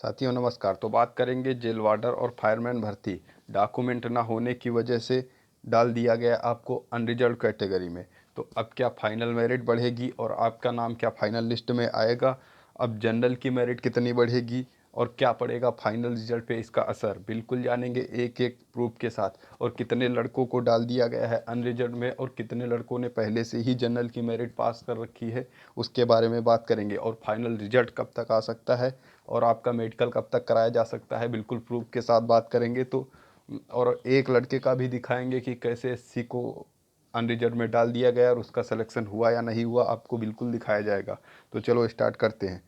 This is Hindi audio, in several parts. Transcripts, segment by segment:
साथियों नमस्कार। तो बात करेंगे जेल वार्डर और फायरमैन भर्ती डॉक्यूमेंट ना होने की वजह से डाल दिया गया आपको अनरिजर्व कैटेगरी में। तो अब क्या फाइनल मेरिट बढ़ेगी और आपका नाम क्या फाइनल लिस्ट में आएगा? अब जनरल की मेरिट कितनी बढ़ेगी और क्या पड़ेगा फाइनल रिजल्ट पे इसका असर, बिल्कुल जानेंगे एक एक प्रूफ के साथ। और कितने लड़कों को डाल दिया गया है अनरिजर्व में और कितने लड़कों ने पहले से ही जनरल की मेरिट पास कर रखी है, उसके बारे में बात करेंगे। और फाइनल रिजल्ट कब तक आ सकता है और आपका मेडिकल कब तक कराया जा सकता है, बिल्कुल प्रूफ के साथ बात करेंगे। तो और एक लड़के का भी दिखाएंगे कि कैसे एससी को अनरिजर्व में डाल दिया गया और उसका सिलेक्शन हुआ या नहीं हुआ, आपको बिल्कुल दिखाया जाएगा। तो चलो स्टार्ट करते हैं।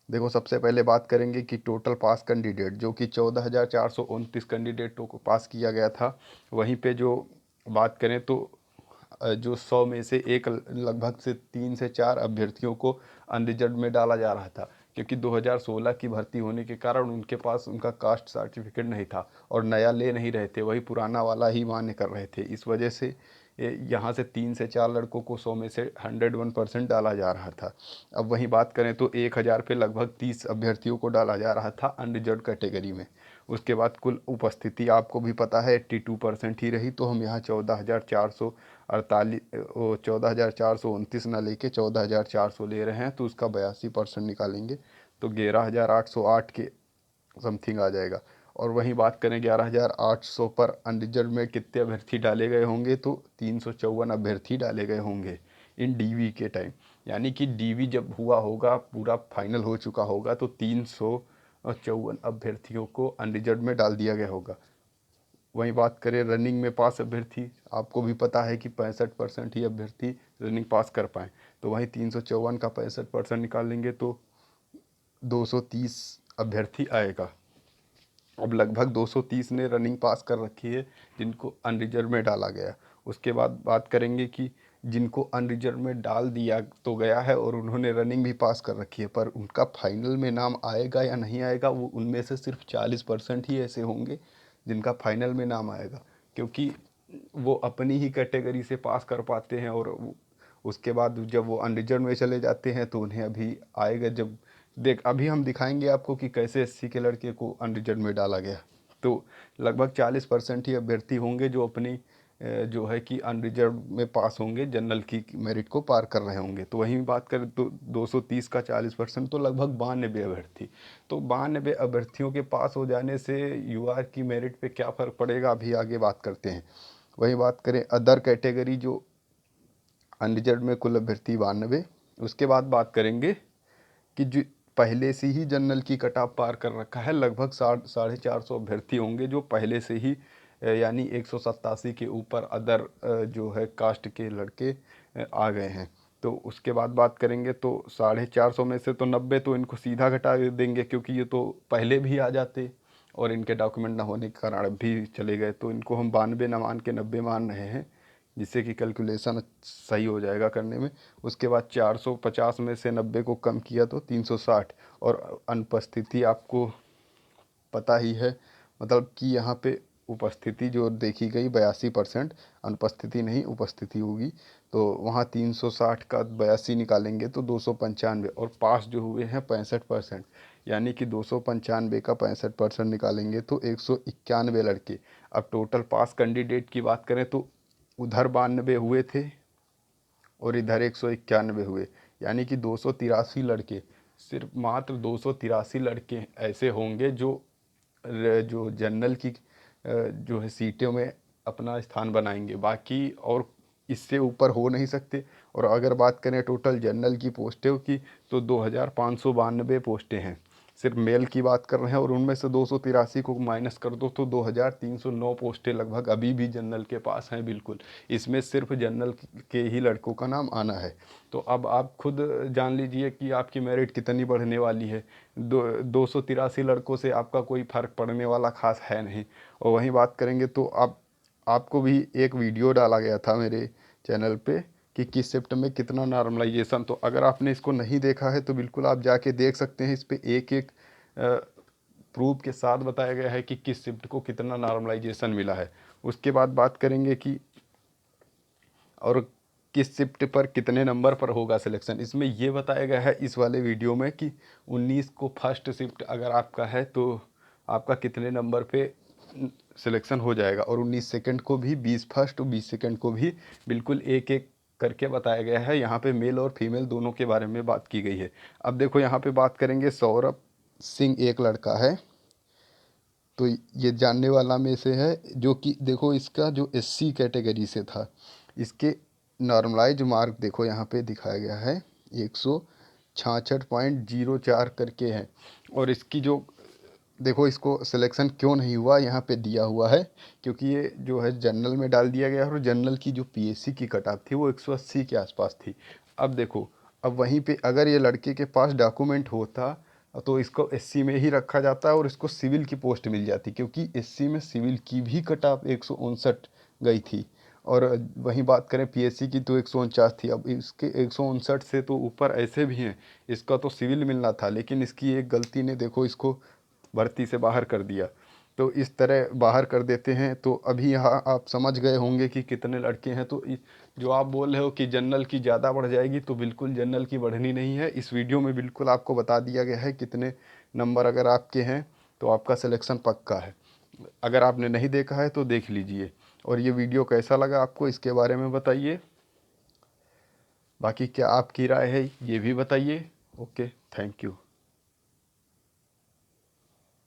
देखो, सबसे पहले बात करेंगे कि टोटल पास कैंडिडेट जो कि 14,429 कैंडिडेटों को पास किया गया था। वहीं पे जो बात करें तो जो 100 में से एक लगभग से 3 से 4 अभ्यर्थियों को अनरिजर्व में डाला जा रहा था, क्योंकि 2016 की भर्ती होने के कारण उनके पास उनका कास्ट सर्टिफिकेट नहीं था और नया ले नहीं रहे थे, वही पुराना वाला ही मान्य कर रहे थे। इस वजह से यहाँ से 3 से 4 लड़कों को 100 में से 101% डाला जा रहा था। अब वहीं बात करें तो 1000 पे लगभग 30 अभ्यर्थियों को डाला जा रहा था अनरिजर्व कैटेगरी में। उसके बाद कुल उपस्थिति आपको भी पता है 82% ही रही, तो हम यहाँ 14,429 ना लेके 14,400 ले रहे हैं, तो उसका 82% निकालेंगे तो 11,808 के समथिंग आ जाएगा। और वहीं बात करें 11,800 पर अनरिजर्व में कितने अभ्यर्थी डाले गए होंगे, तो 354 अभ्यर्थी डाले गए होंगे इन डीवी के टाइम। यानी कि डीवी जब हुआ होगा, पूरा फाइनल हो चुका होगा, तो 354 अभ्यर्थियों को अनरिजर्व में डाल दिया गया होगा। वहीं बात करें रनिंग में पास अभ्यर्थी, आपको भी पता है कि 65% ही अभ्यर्थी रनिंग पास कर पाएँ। तो वहीं 354 का 65% निकालेंगे तो 230 अभ्यर्थी आएगा। अब लगभग 230 ने रनिंग पास कर रखी है जिनको अनरिजर्व में डाला गया। उसके बाद बात करेंगे कि जिनको अनरिजर्व में डाल दिया तो गया है और उन्होंने रनिंग भी पास कर रखी है, पर उनका फाइनल में नाम आएगा या नहीं आएगा, वो उनमें से सिर्फ 40% ही ऐसे होंगे जिनका फाइनल में नाम आएगा, क्योंकि वो अपनी ही कैटेगरी से पास कर पाते हैं। और उसके बाद जब वो अनरिजर्व में चले जाते हैं तो उन्हें अभी आएगा। जब अभी हम दिखाएंगे आपको कि कैसे एससी के लड़के को अनरिजर्व में डाला गया। तो लगभग 40% ही अभ्यर्थी होंगे जो अपनी जो है कि अनरिजर्व में पास होंगे, जनरल की मेरिट को पार कर रहे होंगे। तो वहीं बात करें तो 230 का 40% तो लगभग 92 अभ्यर्थी। तो 92 अभ्यर्थियों के पास हो जाने से युवा की मेरिट पे क्या फ़र्क पड़ेगा, अभी आगे बात करते हैं। वहीं बात करें अदर कैटेगरी, जो अनरिजर्व में कुल अभ्यर्थी 92। उसके बाद बात करेंगे कि जो पहले से ही जनरल की कट ऑफ पार कर रखा है, लगभग 450 अभ्यर्थी होंगे जो पहले से ही यानी 187 के ऊपर अदर जो है कास्ट के लड़के आ गए हैं। तो उसके बाद बात करेंगे तो 450 में से तो 90 तो इनको सीधा घटा देंगे, क्योंकि ये तो पहले भी आ जाते और इनके डॉक्यूमेंट ना होने के कारण भी चले गए। तो इनको हम 92 ना मान के 90 मान रहे हैं, जिससे कि कैलकुलेशन सही हो जाएगा करने में। उसके बाद 450 में से 90 को कम किया तो 360। और अनुपस्थिति आपको पता ही है, मतलब कि यहाँ पे उपस्थिति जो देखी गई 82%, अनुपस्थिति नहीं उपस्थिति होगी। तो वहाँ 360 का 82 निकालेंगे तो 295। और पास जो हुए हैं 65%, यानी कि 295 का 65% निकालेंगे तो 191 लड़के। अब टोटल पास कैंडिडेट की बात करें तो उधर 92 हुए थे और इधर 191 हुए, यानी कि 283 लड़के, सिर्फ मात्र 283 लड़के ऐसे होंगे जो जो जनरल की जो है सीटों में अपना स्थान बनाएंगे। बाकी और इससे ऊपर हो नहीं सकते। और अगर बात करें टोटल जनरल की पोस्टों की तो 2592 पोस्टें हैं, सिर्फ मेल की बात कर रहे हैं। और उनमें से 283 को माइनस कर दो तो 2309 पोस्टें लगभग अभी भी जनरल के पास हैं। बिल्कुल, इसमें सिर्फ जनरल के ही लड़कों का नाम आना है। तो अब आप खुद जान लीजिए कि आपकी मेरिट कितनी बढ़ने वाली है। 283 लड़कों से आपका कोई फ़र्क पड़ने वाला खास है नहीं। और वहीं बात करेंगे तो आपको भी एक वीडियो डाला गया था मेरे चैनल पे कि किस शिफ्ट में कितना नॉर्मलाइजेशन। तो अगर आपने इसको नहीं देखा है तो बिल्कुल आप जाके देख सकते हैं। इस पे एक एक प्रूफ के साथ बताया गया है कि किस शिफ्ट को कितना नॉर्मलाइजेशन मिला है। उसके बाद बात करेंगे कि और किस शिफ्ट पर कितने नंबर पर होगा सिलेक्शन, इसमें ये बताया गया है इस वाले वीडियो में कि 19 को फर्स्ट शिफ्ट अगर आपका है तो आपका कितने नंबर पे सिलेक्शन हो जाएगा, और 19 सेकंड को भी 20 फर्स्ट और 20 सेकंड को भी बिल्कुल एक एक करके बताया गया है। यहाँ पे मेल और फीमेल दोनों के बारे में बात की गई है। अब देखो यहाँ पे बात करेंगे, सौरभ सिंह एक लड़का है, तो ये जानने वाला में से है, जो कि देखो इसका जो एससी कैटेगरी से था, इसके नॉर्मलाइज मार्क देखो यहाँ पे दिखाया गया है 166.04 करके हैं। और इसकी जो देखो इसको सिलेक्शन क्यों नहीं हुआ यहाँ पे दिया हुआ है, क्योंकि ये जो है जनरल में डाल दिया गया है, और जनरल की जो पीएससी की कट ऑफ थी वो 180 के आसपास थी। अब देखो, अब वहीं पे अगर ये लड़के के पास डॉक्यूमेंट होता तो इसको एससी में ही रखा जाता है और इसको सिविल की पोस्ट मिल जाती, क्योंकि एससी में सिविल की भी कट ऑफ 159 गई थी। और वहीं बात करें पीएससी की तो 149 थी। अब इसके 159 से तो ऊपर ऐसे भी हैं, इसका तो सिविल मिलना था, लेकिन इसकी एक गलती ने देखो इसको भर्ती से बाहर कर दिया। तो इस तरह बाहर कर देते हैं। तो अभी यहाँ आप समझ गए होंगे कि कितने लड़के हैं। तो जो आप बोल रहे हो कि जनरल की ज़्यादा बढ़ जाएगी, तो बिल्कुल जनरल की बढ़नी नहीं है। इस वीडियो में बिल्कुल आपको बता दिया गया है कितने नंबर अगर आपके हैं तो आपका सिलेक्शन पक्का है। अगर आपने नहीं देखा है तो देख लीजिए। और ये वीडियो कैसा लगा आपको इसके बारे में बताइए। बाकी क्या आपकी राय है ये भी बताइए। Okay, thank you.